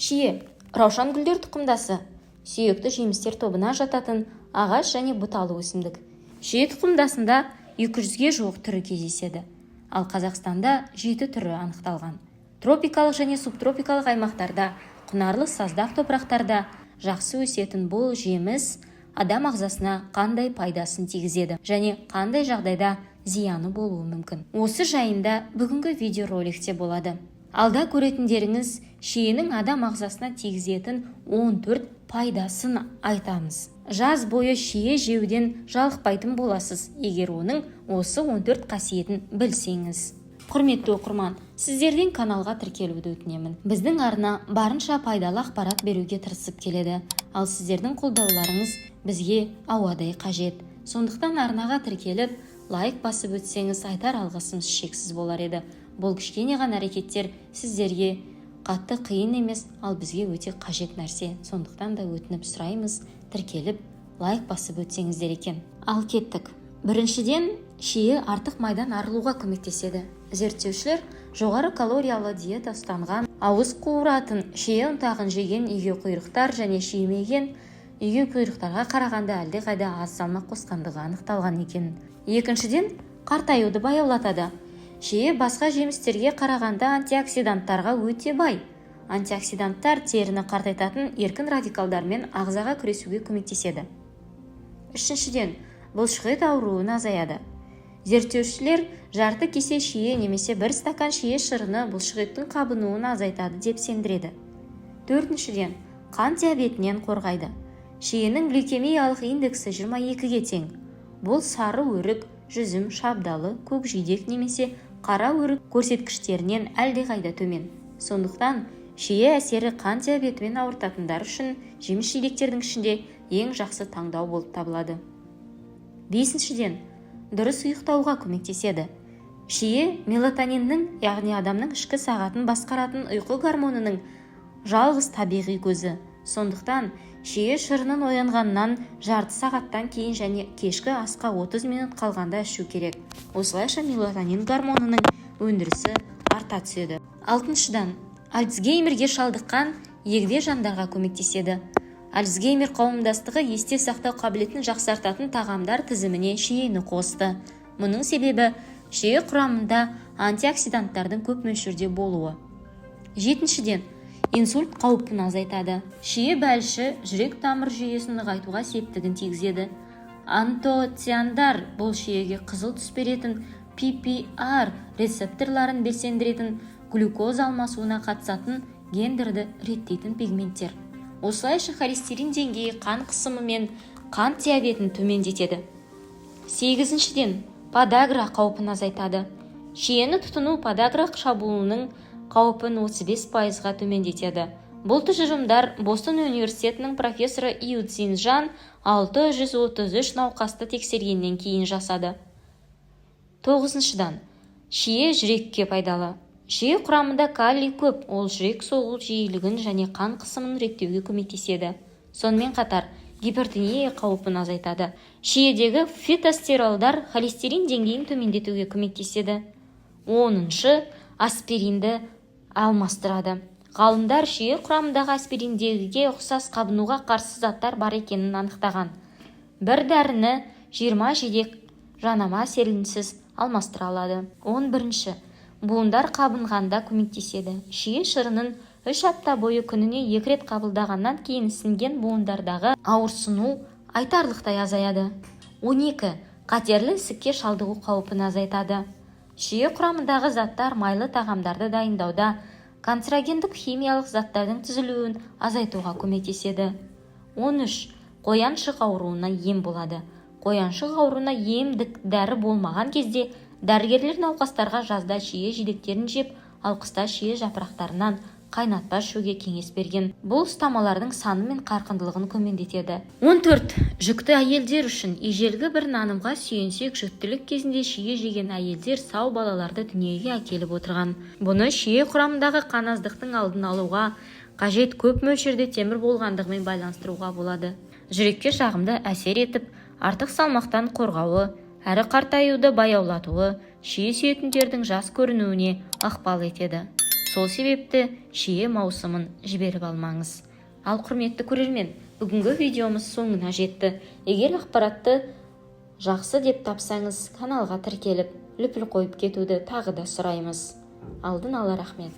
Шие раушан гүлдер тұқымдасы, сүйекті жемістер тобына жататын ағаш және бұталы өсімдік. Шие тұқымдасында 200-ге жуық түрі кездеседі, ал Қазақстанда 7 түрі анықталған. Тропикалық және субтропикалық аймақтарда, құнарлы саздақ топырақтарда жақсы өсетін бұл жеміс адам ағзасына қандай пайдасын тигізеді және қандай жағдайда зияны болуы мүмкін. Осы жайында бүгінгі видеороликте болады. Алда көретіндеріңіз шиенің адам ағзасына тигізетін 14 пайдасын айтамыз. Жаз бойы шие жеуден жалықпайтын боласыз, егер оның осы 14 қасиетін білсеңіз. Құрметті оқырман, сіздерден каналға тіркелуді өтінемін. Біздің арна барынша пайдалы ақпарат беруге тырысып келеді, ал сіздердің қолдауларыңыз бізге ауадай қажет. Сондықтан арнаға тіркеліп, лайк басып өтсеңіз айтар алғысымыз шексіз болар еді. Бұл кішкене ғана әрекеттер сіздерге қатты қиын емес, ал бізге өте қажет нәрсе. Сондықтан да өтініп сұраймыз, тіркеліп, лайк басып өтсеңіздер екен. Ал кеттік. Біріншіден, шие артық майдан арылуға көмектеседі. Зерттеушілер жоғары калориялы диета ұстанған, ауыз қуыратын шие ұнтағын жеген үйге құйрықтар және шиемеген үйге құйрықтарға қарағанда әлдеқайда аз салмақ қосқандығы анықталған екен. Екіншіден, қартаюды баяулатады. Шие басқа жемістерге қарағанда антиоксиданттарға өте бай. Антиоксиданттар теріні қартайтатын еркін радикалдармен ағзаға күресуге көмектеседі. Үшіншіден, бұлшықет ауруын азаяды. Зерттеушілер жарты кесе шие немесе 1 стакан шие шырыны бұлшықеттің қабынуын азайтады деп сендіреді. Төртіншіден, қан диабетінен қорғайды. Шиенің гликемиялық индексі 22-ге тең. Бұл сары өрік, жүзім, шабдалы, көкжидек немесе қара өрік көрсеткіштерінен әлдеқайда төмен. Сондықтан шие әсері қан диабетімен ауыртатындар үшін жеміс-жидектердің ішінде ең жақсы таңдау болып табылады. Бесіншіден, дұрыс ұйықтауға көмектеседі. Шие мелатониннің, яғни адамның ішкі сағатын басқаратын ұйқы гормонының жалғыз табиғи көзі. Сондықтан шие шырынын оянғаннан жарты сағаттан кейін және кешкі асқа 30 минут қалғанда ішу керек. Осылайша мелатонин гормонының өндірісі арта түседі. Алтыншыдан, альцгеймерге шалдыққан егде жандарға көмектеседі. Альцгеймер қауымдастығы есте сақтау қабілетін жақсартатын тағамдар тізіміне шиені қосты. Мұның себебі шие құрамында антиоксиданттардың көп мөлшерде болуы. Жетіншіден, инсульт қаупін азайтады. Шие бәлші жүрек тамыр жүйесін нығайтуға септігін тигізеді. Антоциандар бұл шиеге қызыл түс беретін PPR рецепторларын белсендіретін, глюкоз алмасуына қатысатын, гендерді реттейтін пигменттер. Осылайша холестерин деңгейі қан қысымы мен қан диабетін төмендетеді. Сегізіншіден, подагра қаупін азайтады. Шиені тұтыну подагра шабуылының қаупін 35%-ға төмендетеді. Бұл тұжырымдар Бостон университетінің профессоры Иуцин Жан 633 науқасты тексергеннен кейін жасады. Тоғызыншыдан, шие жүрекке пайдалы. Шие құрамында калий көп, ол жүрек соғу жиілігін және қан қысымын реттеуге көмектеседі. Сонымен қатар, гипертония қаупін азайтады. Шиедегі фитостеролдар холестерин деңгейін төмендетуге көмектеседі. 10-шы, аспиринді алмастырады. Ғалымдар шие құрамындағы аспириндегіге ұқсас қабынуға қарсы заттар бар екенін анықтаған. Бір дәріні 20 жидек жанама серілінсіз алмастыра алады. 11-ші, буындар қабынғанда көмектеседі. Шие шырынын 3 апта бойы күніне 2 рет қабылдағаннан кейін сінген буындардағы ауырсыну айтарлықтай азаяды. 12. Қатерлі ісікке шалдығу қаупін азайтады. Шие құрамындағы заттар майлы тағамдарды дайындауда канцерогендік химиялық заттардың түзілуін азайтуға көмектеседі. 13. Қояншық ауруына ем болады. Қояншық ауруына емдік дәрі болмаған кезде дәрігерлер науқастарға жазда шие жидектерін жеп, ал қыста шие жапырақтарынан қайнатпа ішуге кеңес берген. Бұл ұстамалардың саны мен қарқындылығын төмендетеді. 14. Жүкті әйелдер үшін ежелгі бір нанымға сүйенсек, жүктілік кезінде шие жеген әйелдер сау балаларды дүниеге әкеліп отырған. Бұны шие құрамындағы қаназдықтың алдын алуға қажет көп мөлшерде темір болғандығымен байланыстыруға болады. Жүрекке жағымды әсер етіп, артық салмақтан қорғауы, әрі қартаюды баяулатуы, шие сүйетіндердің жас көрінуіне ықпал етеді. сол себепті шие маусымын жіберіп алмаңыз. Ал құрметті көрермен, бүгінгі видеомыз соңына жетті. Егер ақпаратты жақсы деп тапсаңыз, каналға тіркеліп, лүпіл қойып кетуді тағы да сұраймыз. Алдын ала рахмет.